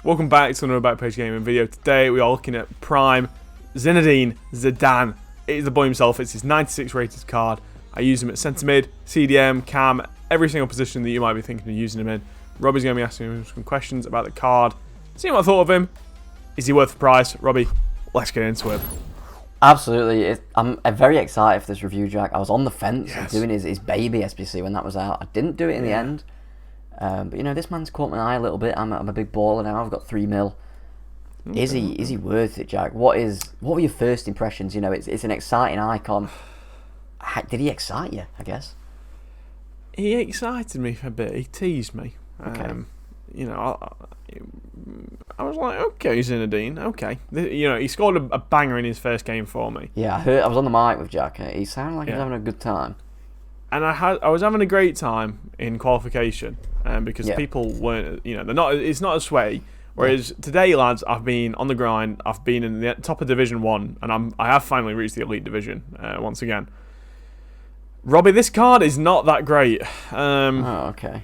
Welcome back to another Backpage Gaming video. Today we are looking at Prime Zidane. It is the boy himself. It's his 96 rated card. I use him at centre mid, CDM, cam, every single position that you might be thinking of using him in. Robbie's going to be asking him some questions about the card. Seeing what I thought of him. Is he worth the price? Robbie, let's get into it. Absolutely. I'm very excited for this review, Jack. I was on the fence Yes. doing his baby SBC when that was out. I didn't do it in the end. But you know, this man's caught my eye a little bit. I'm a big baller now. I've got 3 mil. Okay. Is he worth it, Jack? What were your first impressions? You know, it's an exciting icon. Did he excite you, I guess? He excited me for a bit. He teased me. Okay. You know, I was like, okay, Zidane, okay. You know, he scored a banger in his first game for me. Yeah, I was on the mic with Jack. He sounded like he was having a good time. And I was having a great time in qualification, because people weren't, you know, it's not a sway. Whereas today, lads, I've been on the grind. I've been in the top of Division 1, and I have finally reached the Elite Division once again. Robbie, this card is not that great. Okay.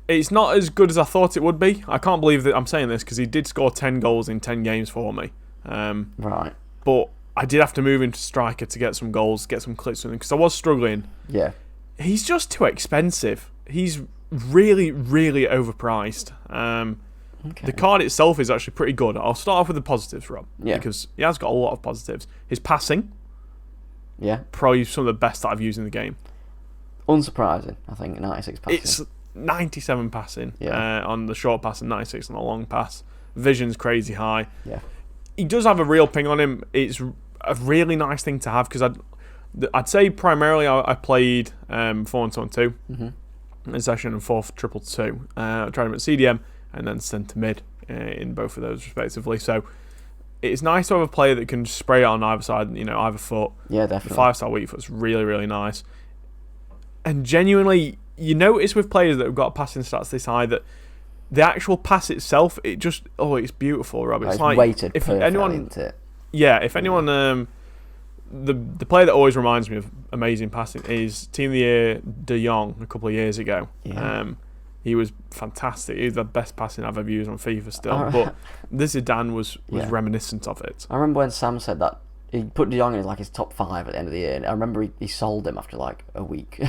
It's not as good as I thought it would be. I can't believe that I'm saying this because he did score 10 goals in 10 games for me. Right. But I did have to move into striker to get some goals, get some clicks with him because I was struggling. Yeah. He's just too expensive. He's really, really overpriced. Okay. The card itself is actually pretty good. I'll start off with the positives, Rob. Yeah. Because he has got a lot of positives. His passing, Yeah. probably some of the best that I've used in the game. Unsurprising, I think, 96 passing. It's 97 passing Yeah. on the short pass and 96 on the long pass. Vision's crazy high. Yeah. He does have a real ping on him. It's a really nice thing to have because I'd say primarily I played 4-1-2 in session and 4-2-2. I tried him at CDM and then centre mid in both of those respectively. So it's nice to have a player that can spray it on either side, you know, either foot. Yeah, definitely. The 5-star weak foot's really, really nice. And genuinely, you notice with players that have got passing stats this high that the actual pass itself, it's beautiful, Rob. It's like weighted if perfectly, anyone, isn't it? yeah, if anyone, the player that always reminds me of amazing passing is Team of the Year De Jong a couple of years ago. Yeah. He was fantastic. He's the best passing I've ever used on FIFA still. But this Zidane was reminiscent of it. I remember when Sam said that he put De Jong in like his top 5 at the end of the year, and I remember he sold him after like a week.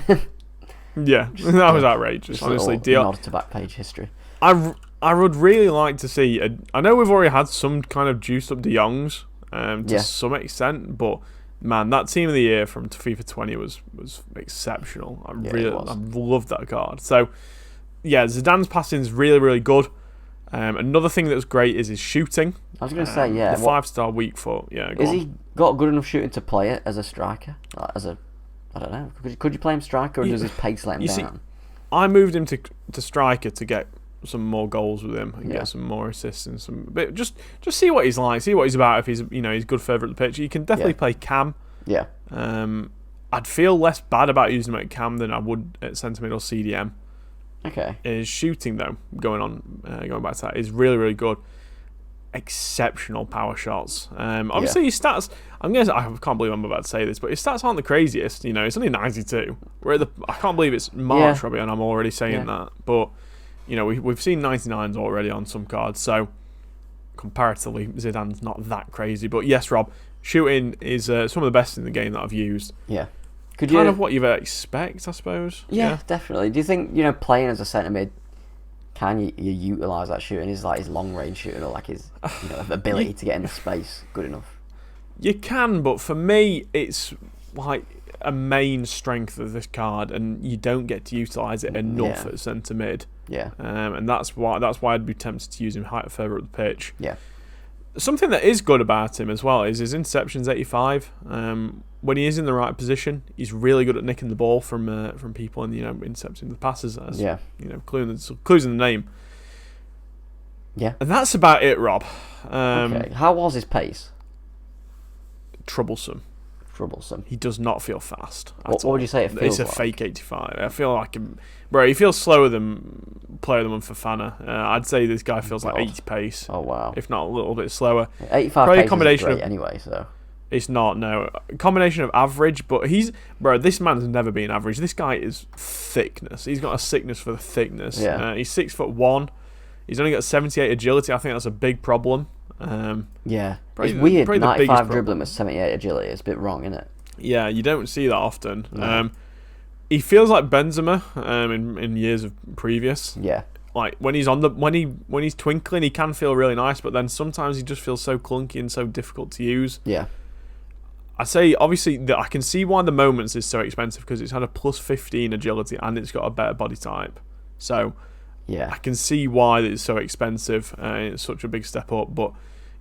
Yeah, that was outrageous. Honestly, nod to Backpage history. I would really like to see. I know we've already had some kind of juiced up De Jongs to some extent, but man, that Team of the Year from FIFA 20 was exceptional. I loved that card. So yeah, Zidane's passing is really, really good. Another thing that was great is his shooting. I was going to say, the 5-star weak foot. Yeah, is he got good enough shooting to play it as a striker? Like, I don't know. Could you play him striker, or does his pace let him down? See, I moved him to striker to get some more goals with him and get some more assists and some. But just see what he's like, see what he's about. If he's he's good further at the pitch, you can definitely play cam. Yeah. I'd feel less bad about using him at cam than I would at centre mid or CDM. Okay. His shooting though, going back to that, is really, really good. Exceptional power shots. Obviously his stats. I can't believe I'm about to say this, but his stats aren't the craziest. You know, it's only 92. I can't believe it's March, Robbie, and I'm already saying that. But you know, we've seen 99s already on some cards, so comparatively, Zidane's not that crazy. But yes, Rob, shooting is some of the best in the game that I've used. Yeah. Kind of what you'd expect, I suppose. Yeah, definitely. Do you think, playing as a centre mid, can you utilise that shooting? Is like his long range shooting or like his ability to get into space good enough? You can, but for me, it's like a main strength of this card, and you don't get to utilise it enough at centre mid. Yeah. And that's why I'd be tempted to use him further up the pitch. Yeah. Something that is good about him as well is his interception's 85. When he is in the right position, he's really good at nicking the ball from people and intercepting the passes. As, clues in the name. Yeah. And that's about it, Rob. Okay. How was his pace? Troublesome. He does not feel fast. What would you say it feels like? It's a fake 85. I feel like he feels slower than player than Fofana. I'd say this guy feels like 80 pace. Oh wow! If not a little bit slower. 85 probably pace a combination is great anyway. So it's not a combination of average, but this man's never been average. This guy is thickness. He's got a sickness for the thickness. Yeah. He's 6'1". He's only got 78 agility. I think that's a big problem. Yeah, Probably it's weird. probably the biggest 95 problem. dribbling with 78 agility. It's a bit wrong, isn't it? Yeah, you don't see that often. No. He feels like Benzema in years of previous. Yeah. Like when he's when he's twinkling, he can feel really nice, but then sometimes he just feels so clunky and so difficult to use. Yeah. I say obviously that I can see why the Moments is so expensive because it's had a plus 15 agility and it's got a better body type. So Yeah. I can see why it's so expensive. It's such a big step up, but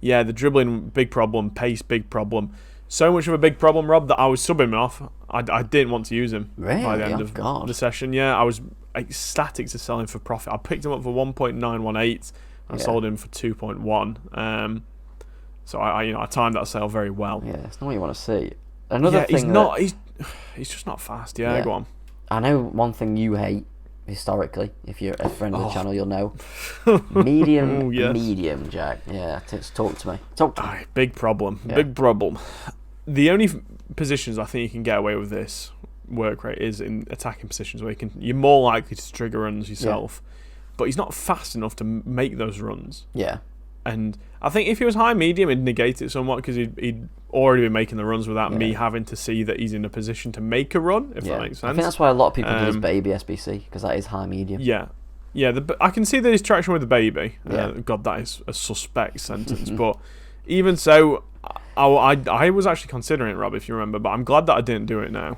yeah, the dribbling big problem, pace big problem. So much of a big problem, Rob, that I was subbing him off. I didn't want to use him by the end of the session. Yeah, I was ecstatic to sell him for profit. I picked him up for 1.918 and sold him for 2.1. So I timed that sale very well. Yeah, it's not what you want to see. Another thing he's just not fast. Yeah, go on. I know one thing you hate historically. If you're a friend of the channel, you'll know. Medium, medium, Jack. Yeah, talk to me. Big problem. Yeah. Big problem. The only positions I think you can get away with this work rate is in attacking positions where you're more likely to trigger runs yourself. Yeah. But he's not fast enough to make those runs. Yeah. And I think if he was high medium, it'd negate it somewhat because he'd already been making the runs without me having to see that he's in a position to make a run, if that makes sense. I think that's why a lot of people do his baby SBC, because that is high medium. Yeah. Yeah, I can see that his traction with the baby. God, that is a suspect sentence. But even so, I was actually considering it, Rob, if you remember, but I'm glad that I didn't do it now.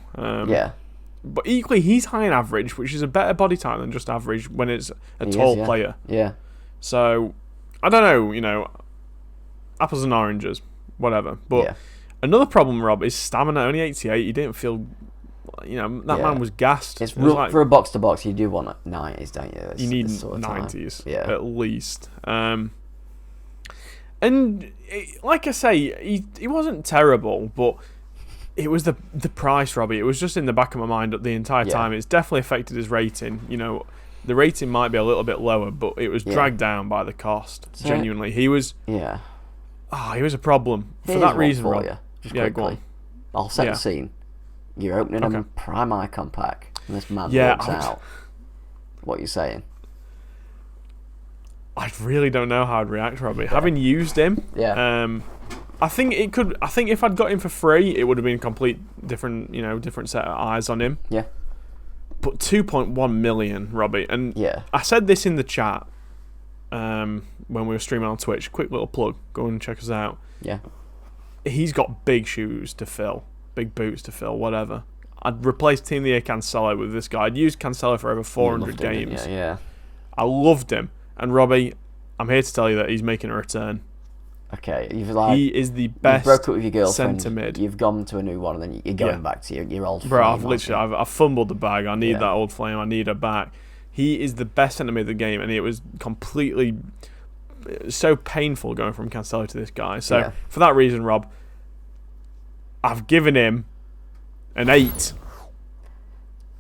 But equally, he's high in average, which is a better body type than just average when it's a tall player. Yeah. So, I don't know, apples and oranges, whatever. But another problem, Rob, is stamina. Only 88. You didn't feel, that man was gassed. It's for a box to box, you do want 90s, don't you? You need 90s at least. And like I say, he wasn't terrible, but it was the price, Robbie. It was just in the back of my mind the entire time. It's definitely affected his rating. The rating might be a little bit lower, but it was dragged down by the cost. So, genuinely, he was. Yeah. He was a problem for that reason, Rob. Just quickly. Go on. I'll set the scene. You're opening a Prime Icon pack, and this man walks out. What are you saying? I really don't know how I'd react, Robbie. Having used him, I think it could. I think if I'd got him for free, it would have been a complete different set of eyes on him. Yeah. But 2.1 million, Robbie, and I said this in the chat when we were streaming on Twitch. Quick little plug. Go and check us out. Yeah. He's got big shoes to fill, big boots to fill, whatever. I'd replace Team of the Year Cancelo with this guy. I'd used Cancelo for over 400 games. Yeah. I loved him. And Robbie, I'm here to tell you that he's making a return. Okay, he is the best. You broke up with your girlfriend. Centre mid. You've gone to a new one, and then you're going back to your old. Bro, I've fumbled the bag. I need that old flame. I need her back. He is the best centre mid of the game, and it was completely so painful going from Cancelo to this guy. So for that reason, Rob, I've given him an 8.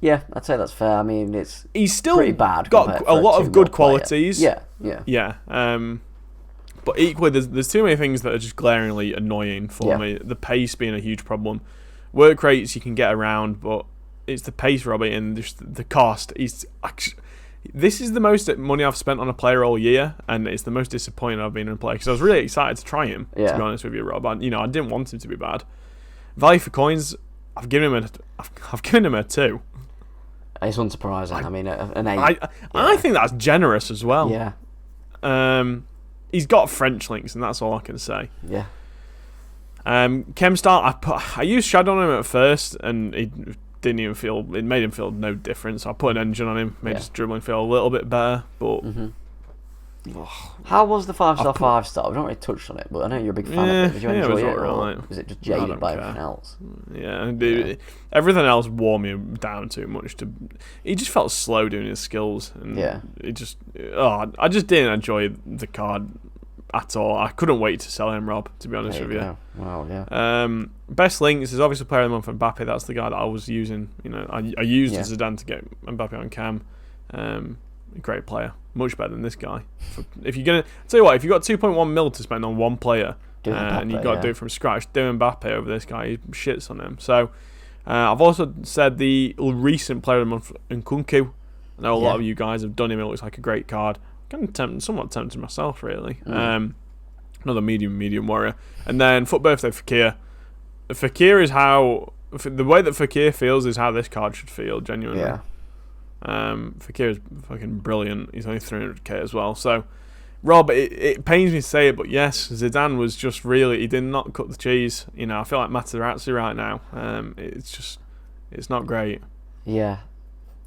Yeah, I'd say that's fair. I mean, he's still pretty bad. Got a lot of good qualities. Yeah. But equally, there's too many things that are just glaringly annoying for me. The pace being a huge problem. Work rates you can get around, but it's the pace, Robbie, and just the cost. This is the most money I've spent on a player all year, and it's the most disappointed I've been in a player because I was really excited to try him. To be honest with you, Rob, I didn't want him to be bad. Value for coins, I've given him a 2. It's unsurprising. I mean, an 8. I think that's generous as well. Yeah. He's got French links, and that's all I can say. Yeah. Chemstar, I used Shadow on him at first, and it made him feel no difference. So I put an engine on him, made his dribbling feel a little bit better. But how was the 5-star 5-star? We don't really touched on it, but I know you're a big fan of it. Did you enjoy it, or was it just jaded by everything else? Everything else wore me down too much. He just felt slow doing his skills, and I just didn't enjoy the card at all. I couldn't wait to sell him, Rob. To be honest with you. Wow, yeah. Best links is obviously player of the month for Mbappe. That's the guy that I was using. I used Zidane to get Mbappe on cam. Great player, much better than this guy. If you're gonna tell you what, if you got 2.1 mil to spend on one player, and you got to do it from scratch, do Mbappe over this guy. He shits on him. So I've also said the recent player of the month, Nkunku. I know a lot of you guys have done him. It looks like a great card. somewhat tempted myself, really. Another medium warrior. And then FUT Birthday Fekir. Fekir is the way that Fekir feels is how this card should feel, genuinely. Yeah. Fekir is fucking brilliant. He's only 300k as well. So, Rob, it pains me to say it, but yes, Zidane was just really, he did not cut the cheese. You know, I feel like Materazzi right now. It's not great. Yeah.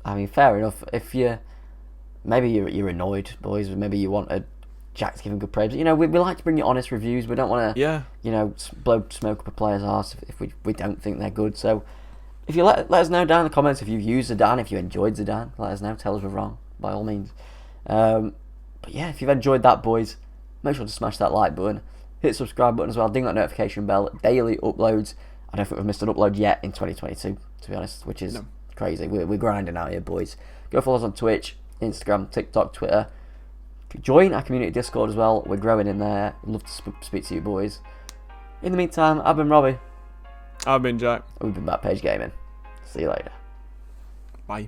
I mean, fair enough. If maybe you're annoyed, boys. Maybe you wanted Jack to give him good praise. But, you know, we like to bring you honest reviews. We don't want to, you know, blow smoke up a player's arse if we don't think they're good. So, if you let us know down in the comments if you've used Zidane, if you enjoyed Zidane, let us know. Tell us we're wrong, by all means. But yeah, if you've enjoyed that, boys, make sure to smash that like button. Hit the subscribe button as well. Ding that notification bell. Daily uploads. I don't think we've missed an upload yet in 2022, to be honest, which is crazy. We're grinding out here, boys. Go follow us on Twitch, Instagram, TikTok, Twitter. Join our community Discord as well. We're growing in there. Love to speak to you, boys. In the meantime, I've been Robbie. I've been Jack. We've been Backpage Gaming. See you later. Bye.